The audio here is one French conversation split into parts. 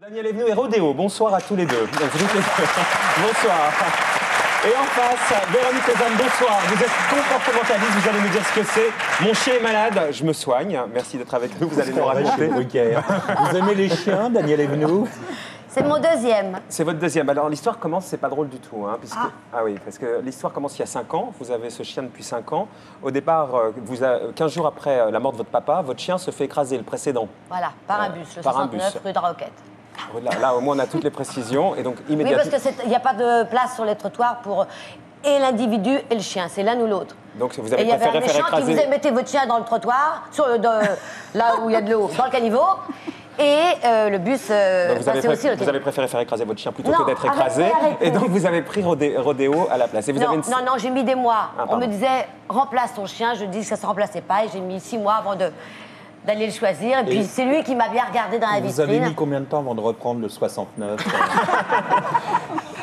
Daniel Evenou et Rodéo, bonsoir à tous les deux. Bonsoir. Et en face, Véronique Lezane, bonsoir. Vous êtes comportementaliste, vous allez nous dire ce que c'est. Mon chien est malade, je me soigne. Merci d'être avec nous, vous allez nous raconter. Vous aimez les chiens, Daniel Evenou? C'est mon deuxième. C'est votre deuxième. Alors l'histoire commence, c'est pas drôle du tout. Hein, puisque... oui, parce que l'histoire commence il y a 5 ans. Vous avez ce chien depuis 5 ans. Au départ, 15 jours après la mort de votre papa, votre chien se fait écraser, le précédent. Voilà, par un bus, le par un 69 bus. rue de la Roquette. Là, au moins, on a toutes les précisions. Et donc, Oui, immédiatement... parce qu'il n'y a pas de place sur les trottoirs pour et l'individu et le chien. C'est l'un ou l'autre. Donc, vous Et avez il y avait un préféré faire méchant qui écraser... disait mettez votre chien dans le trottoir, là où il y a de l'eau, dans le caniveau. Et le bus Donc passait aussi le vous avez préféré faire écraser votre chien plutôt Non, que d'être écrasé. arrêtez. Et donc, vous avez pris Rodéo à la place. Et vous avez une... non, j'ai mis des mois. Ah, On pardon. me disait remplace ton chien. Je dis que ça ne se remplaçait pas. Et j'ai mis 6 mois avant d'aller le choisir. Et puis c'est lui qui m'a bien regardé dans la vitrine. Vous avez mis combien de temps avant de reprendre le 69?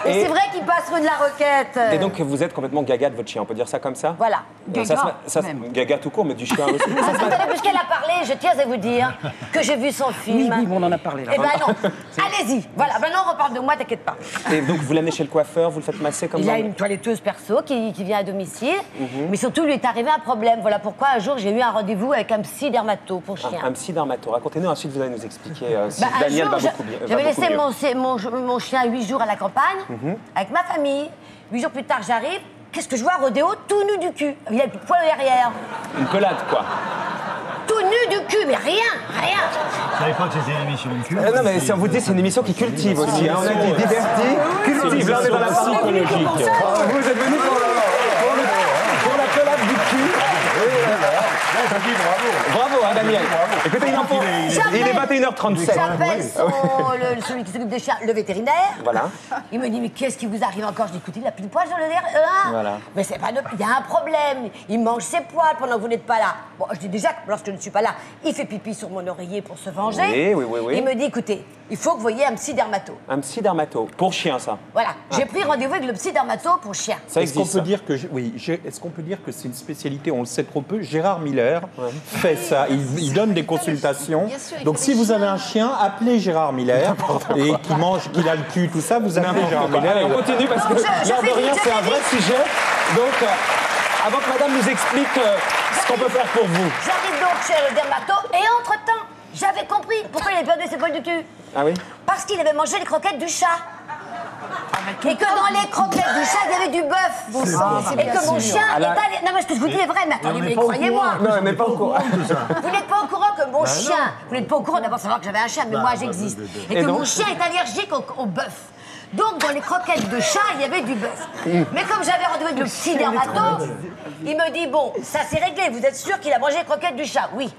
Et c'est vrai qu'il passe rue de la Roquette. Et donc, vous êtes complètement gaga de votre chien, on peut dire ça comme ça? Voilà. Gaga tout court, mais du chien aussi. Puisqu'elle a parlé, je tiens à vous dire que j'ai vu son film. Oui, on en a parlé là. Eh ben non, allez-y. Voilà, maintenant on reparle de moi, t'inquiète pas. Et donc, vous l'amenez chez le coiffeur, vous le faites masser comme Il ça? a une toiletteuse perso qui vient à domicile, mais surtout lui est arrivé un problème. Voilà pourquoi un jour j'ai eu un rendez-vous avec un psy dermato pour chien. Un psy dermato. Racontez-nous, ensuite vous allez nous expliquer si Un Daniel jour, va beaucoup bien. j'avais laissé mon chien 8 jours à la campagne, avec ma famille. 8 jours plus tard, j'arrive. Qu'est-ce que je vois? Rodéo tout nu du cul. Il a le poil derrière. Une pelade, quoi. Tout nu du cul, mais rien. Je savais pas que c'était une émission de cul. Non, mais si on vous dit, c'est une émission qui cultive aussi. Hein. On a dit diverti, cultive. Là, on est dans la partie psychologique. Vous êtes venu pour la pelade du cul. Bravo, hein, Daniel. Écoutez, il est 21h37. J'appelle celui qui s'occupe des chiens, le vétérinaire. Voilà. Il me dit, mais qu'est-ce qui vous arrive encore? Je dis, écoutez, il a plus de poils sur le derrière. Voilà. Mais c'est pas il y a un problème. Il mange ses poils pendant que vous n'êtes pas là. Bon, je dis déjà que lorsque je ne suis pas là, il fait pipi sur mon oreiller pour se venger. Oui. Il me dit, écoutez, il faut que vous voyez un psy dermato. Un psy dermato. Pour chien, ça. Voilà. J'ai pris rendez-vous avec le psy dermato pour chien. Ça Est-ce qu'on existe. peut dire que est-ce qu'on peut dire que c'est une spécialité? On le sait trop peu. Gérard Miller fait ça. Il donne des consultations. Donc si vous avez un chien, appelez Gérard Miller et qu'il a le cul, tout ça, vous appelez Gérard Miller. Allez, on continue parce que l'air de rien, c'est un vrai sujet. Donc, avant que madame nous explique ce qu'on peut faire pour vous. J'arrive donc chez le dermato et entre-temps, j'avais compris pourquoi il avait perdu ses poils du cul. Ah oui? Parce qu'il avait mangé les croquettes du chat. Et que dans les croquettes du chat, il y avait du bœuf. Et que mon chien est allé... Non, mais ce que je vous dis est vrai, mais attendez, mais croyez-moi. Non, on n'est pas au courant. Vous n'êtes pas au courant que mon chien... Vous n'êtes pas au courant d'abord de savoir que j'avais un chien, mais moi, j'existe. Et que mon chien est allergique au bœuf. Donc, dans les croquettes de chat, il y avait du bœuf. Mais comme j'avais rendez-vous avec le psy dermato, il me dit, bon, ça c'est réglé, vous êtes sûr qu'il a mangé les croquettes du chat? Oui.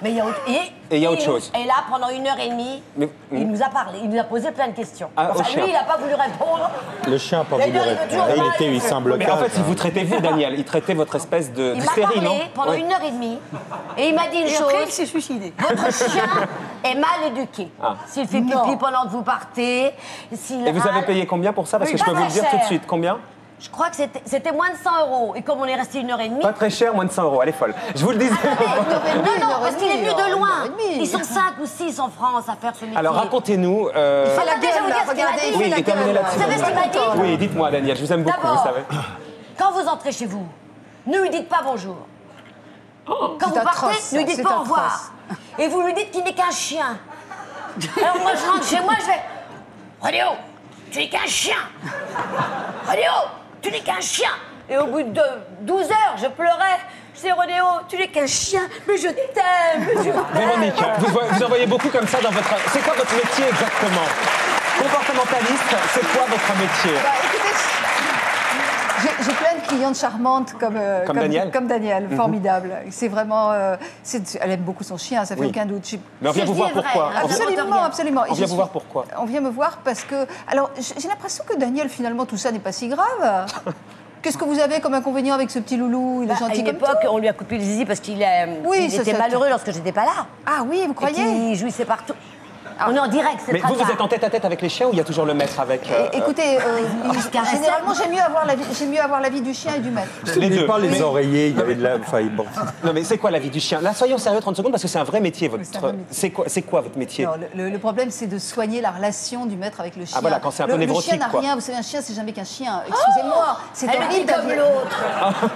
Mais il y a autre chose. Et là, pendant 1h30, il nous a parlé, il nous a posé plein de questions. Ah, au Enfin, chien. lui, il n'a pas voulu répondre. Le chien n'a pas voulu répondre. Il s'est un blocage. Mais en fait, il vous traitez vous, Daniel. Il traitait votre espèce de Il m'a stérile, non? parlé pendant 1h30 et il m'a dit une chose. Après, il s'est suicidé. Votre chien est mal éduqué. S'il fait pipi pendant que vous partez, s'il Et vous avez râle- payé combien pour ça? Parce que je peux vous le dire tout de suite. Combien? Je crois que c'était moins de 100 €. Et comme on est resté 1h30... Pas très cher, moins de 100 €. Elle est folle. Je vous le disais. Non, parce qu'il est venu de loin. Ils sont 5 ou 6 en France à faire ce métier. Alors racontez-nous. Attendez, je vais vous dire ce qu'il m'a dit. Oui, et terminez là-dessus. Vous savez ce qu'il m'a dit? Oui, dites-moi, Daniel. Je vous aime beaucoup, vous D'abord, savez. quand vous entrez chez vous, ne lui dites pas bonjour. Quand vous C'est partez, atroce, ne lui ça, dites c'est pas au atroce. revoir. Et vous lui dites qu'il n'est qu'un chien. Alors moi, je rentre chez moi, je fais... Rodéo, tu n'es qu'un chien. Rodéo, tu n'es qu'un chien. Et au bout de 12 heures, je pleurais. Je dis, Rodéo, tu n'es qu'un chien, mais je t'aime, je t'aime. Véronique, vous en voyez beaucoup comme ça dans votre... C'est quoi votre métier exactement? Comportementaliste, c'est quoi votre métier? J'ai plein de clientes charmantes comme Daniel. Comme Daniel, formidable. C'est vraiment... elle aime beaucoup son chien, ça fait aucun doute. Mais on vient vous voir C'est vrai, pourquoi? hein. Absolument, absolument. On vient vous voir pourquoi? On vient me voir parce que... Alors, j'ai l'impression que Daniel, finalement, tout ça n'est pas si grave. Qu'est-ce que vous avez comme inconvénient avec ce petit loulou? Il est À gentil une comme époque, tout. on lui a coupé le zizi parce qu'il Oui, il ça, était ça- malheureux lorsque j'étais pas là. Ah oui, vous Et croyez? qu'il jouissait partout. On est en direct, c'est Mais très vous grave. êtes en tête-à-tête avec les chiens ou il y a toujours le maître avec Écoutez, caressait. généralement, j'aime mieux avoir l'avis du chien et du maître. Les deux. Pas les oreillers, il y avait de la... Enfin, bon. Non mais c'est quoi la vie du chien? Là, soyons sérieux 30 secondes parce que c'est un vrai métier. Votre... C'est un vrai métier. C'est quoi votre métier? Alors, le problème, c'est de soigner la relation du maître avec le chien. voilà, quand c'est un peu Le névrotique, chien n'a quoi. rien, vous savez, un chien, c'est jamais qu'un chien. Excusez-moi, c'est Elle horrible dit comme Daniel. l'autre.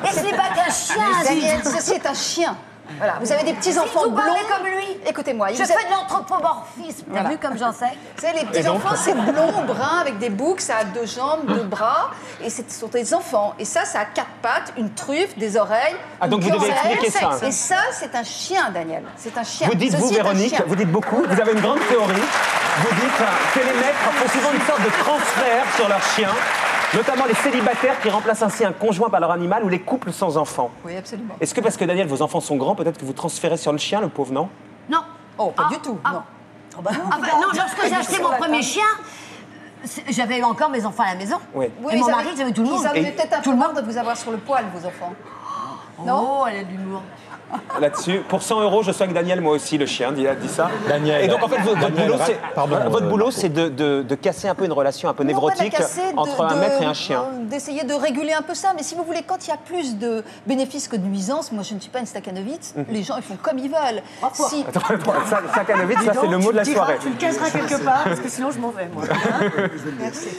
Et ce n'est pas qu'un chien, Daniel, ceci est un chien. Voilà, vous avez des petits enfants vous blonds. parlez comme lui. Écoutez-moi, Je fais de l'anthropomorphisme. T'as Voilà. vu comme j'en sais? Vous savez, les petits enfants, c'est blond, brun, avec des boucles, ça a 2 jambes, 2 bras, et ce sont des enfants. Et ça a 4 pattes, une truffe, des oreilles. Ah, donc une vous devez queue en expliquer aile. ça. Et ça, c'est un chien, Daniel. C'est un chien. Vous dites, vous, Ceci est un Véronique, chien. vous dites beaucoup, vous avez une grande théorie. Vous dites que les maîtres font souvent une sorte de transfert sur leurs chiens, notamment les célibataires qui remplacent ainsi un conjoint par leur animal ou les couples sans enfants. Oui, absolument. Est-ce que parce que Daniel, vos enfants sont grands, peut-être que vous transférez sur le chien, le pauvre, non? Non. Oh, pas du tout, non. Ah bah non, lorsque j'ai acheté mon premier chien, j'avais encore mes enfants à la maison. Oui. Et mon mari, j'avais tout le monde. Ils avaient Et peut-être un peu marre de vous avoir sur le poil, vos enfants. Non. Oh, elle a de l'humour. Là-dessus, pour 100 €, je soigne Daniel, moi aussi, le chien, dit ça. Daniel. Et donc, en fait, votre Daniel, boulot, c'est, pardon, votre boulot, c'est de casser un peu une relation un peu Non, pas de la névrotique casser, entre un maître et un chien. D'essayer de réguler un peu ça. Mais si vous voulez, quand il y a plus de bénéfices que de nuisances, moi je ne suis pas une Stakhanovitz, les gens ils font comme ils veulent. Si, Attends, Stakhanovitz, ça c'est le mot de la soirée. Tu le casseras quelque part, parce que sinon je m'en vais, moi.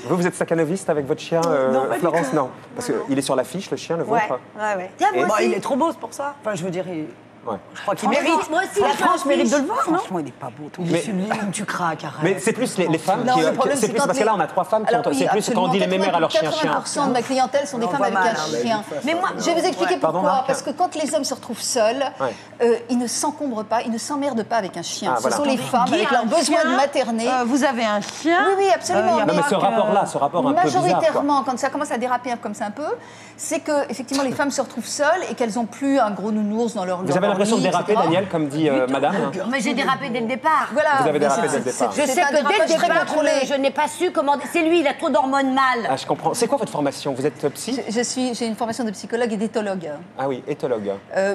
Vous êtes Stakhanoviste avec votre chien, Non, pas du Florence? tout. Non. Parce qu'il est sur l'affiche, le chien, le Ouais, vôtre. ouais. Tiens, moi Bah, aussi. il est trop beau, c'est pour ça. Enfin, je veux dire, Ouais. je crois qu'il Franchement, mérite. moi aussi, La les France gens mérite de le affichent. voir, non? Franchement, il est pas beau. Il Mais- est sublime, tu craques, arrête. Mais c'est plus les femmes Non, qui. le problème, C'est plus parce que là, on a 3 femmes qui ont. Alors, oui, C'est plus quand on absolument, dit les mémères à leur chien. 80% de ma clientèle sont des On femmes va avec mal, un hein, chien. Mais moi, je vais vous expliquer Pardon, pourquoi. Marc Parce que quand les hommes se retrouvent seuls, ils ne s'encombrent pas, ils ne s'emmerdent pas avec un chien. Ah, Ce voilà. sont les femmes avec leur besoin de materner. Vous avez un chien. Oui, oui, absolument. Non, mais ce rapport-là, ce rapport un peu bizarre. Majoritairement, quand ça commence à déraper comme ça un peu, c'est que effectivement les femmes se retrouvent seules et qu'elles n'ont plus un gros nounours dans leur. Vous avez l'impression de lit, déraper, etc. Daniel, comme dit madame? Mais j'ai dérapé dès le départ. Voilà. Vous avez mais dérapé c'est- dès le départ. Je c'est sais un que dès dérapage le très départ, contrôlé. je n'ai pas su comment. C'est lui, il a trop d'hormones mâles. Ah, je comprends. C'est quoi votre formation? Vous êtes psy? J'ai une formation de psychologue et d'éthologue. Ah oui, éthologue.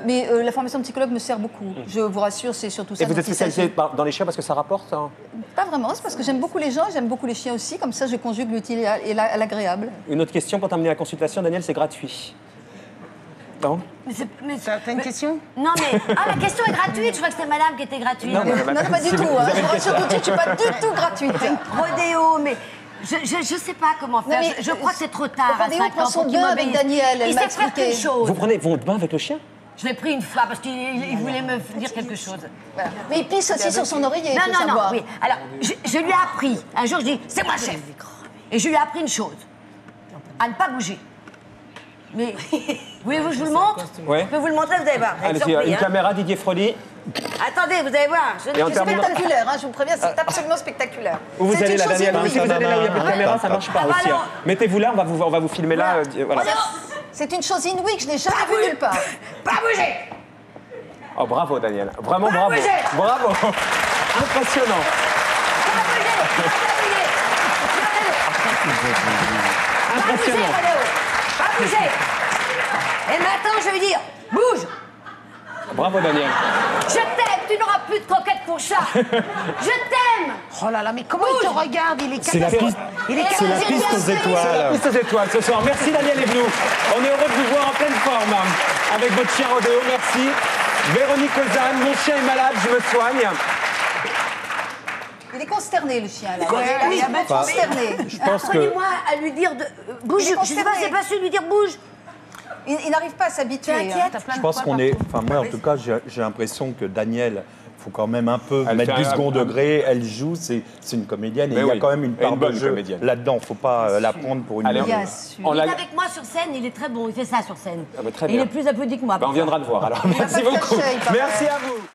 Mais la formation de psychologue me sert beaucoup. Je vous rassure, c'est surtout ça. Et vous dont êtes il s'agit. spécialisé dans les chiens parce que ça rapporte hein Pas vraiment, c'est parce que j'aime beaucoup les gens et j'aime beaucoup les chiens aussi. Comme ça, je conjugue l'utile et l'agréable. Une autre question pour terminer la consultation, Daniel, c'est gratuit. Non? T'as une question? Non mais la question est gratuite. Je crois que c'est madame qui était gratuite. Non, mais- Non, non, pas du Si tout. vous Hein. avez Je une vous rassure tout de suite, je ne suis pas du tout gratuite. Rodéo, mais je sais pas comment faire. Non, mais, je crois que c'est trop tard. Rodéo à 5 prend ans son pour qu'il bain avec m'obéisse. Daniel, elle Il m'a sait faire expliqué. qu'une chose. Vous prenez votre bain avec le chien? Je l'ai pris une fois parce qu'il voulait me dire quelque chose. Voilà. Mais il pisse aussi sur son oreiller, il Non, faut non, non, savoir. oui. Alors, je lui ai appris. Un jour, je dis, c'est moi chef. Et je lui ai appris une chose. À ne pas bouger. Mais, voulez-vous que je vous le montre? Ouais. Je peux vous le montrer, vous allez voir. Vous allez être Allez-y, surpris, une hein. caméra, Didier Froli. Attendez, vous allez voir. Et en C'est terminant- spectaculaire, hein, je vous préviens, c'est absolument spectaculaire. Où vous C'est allez une là, chose Daniel? inouïe. Si vous allez là où il n'y a pas de caméra, ça marche pas Ah, aussi. bah hein. non. Mettez-vous là, on va vous filmer là. Voilà. C'est une chose inouïe que je n'ai jamais vue nulle part. Pas bouger. Oh, bravo, Daniel. Vraiment Pas bravo. bouger. Bravo. Impressionnant. Pas bouger. Impressionnant. Pas bouger. Et maintenant, je vais dire, bouge. Bravo, Daniel. Je t'aime, tu n'auras plus de croquettes pour chat. Je t'aime. Oh là là, mais comment il te regarde? Il est C'est la piste, Il est c'est la J'ai piste bien aux fait. étoiles. Piste aux étoiles ce soir. Merci, Daniel Eblou. On est heureux de vous voir en pleine forme avec votre chien Rodéo. Merci. Véronique Ozanne, mon chien est malade, je me soigne. Il est consterné, le chien, là. Oui, Il est consterné. Je pense que Apprenez-moi à lui dire de bouge. Il est Je sais pas, consterné. c'est pas su de lui dire bouge. Il n'arrive pas à s'habituer. Tu hein. inquiète. je pense qu'on est. Enfin, moi, en tout cas, j'ai l'impression que Daniel. Il faut quand même un peu Elle mettre fait du second degré. Elle joue, c'est une comédienne. Et Mais il y a oui. quand même une Et part une de bonne jeu comédienne. là-dedans. Il ne faut pas la prendre pour une. Allez, Bien sûr. on Il l'a- est avec moi sur scène, il est très bon, il fait ça sur scène. Ah bah, très Et bien. il est plus applaudi que moi. Ben, on viendra le voir alors. a Merci pas de beaucoup. cachet, il paraît. Merci à vous.